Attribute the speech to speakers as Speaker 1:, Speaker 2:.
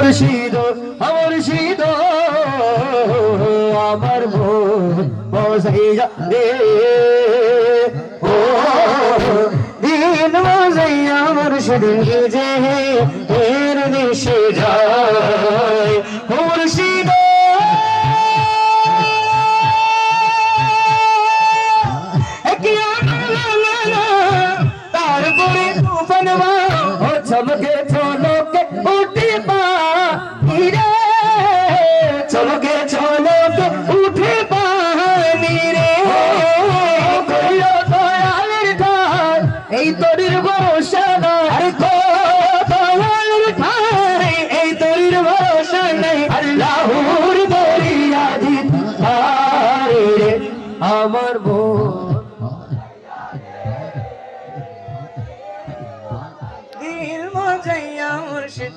Speaker 1: মুর্শিদ মুর্শিদ আমার মন বসাইয়া রে ও দিন বসাইয়া মুর্শিদ যে এর দেশে যায় মুর্শিদ তারপরে তুফানবা ও চমকে চলকে উঠে পানি চলকে চলকে উঠে পানি রে কইলো দয়ালের ঠাই এই তরির ভরসা নাই আরে দয়ালের ঠাই এই তরির ভরসা নাই আল্লাহর দরিয়া জিত রে আমার দিল মজাইয়া মুর্শিদ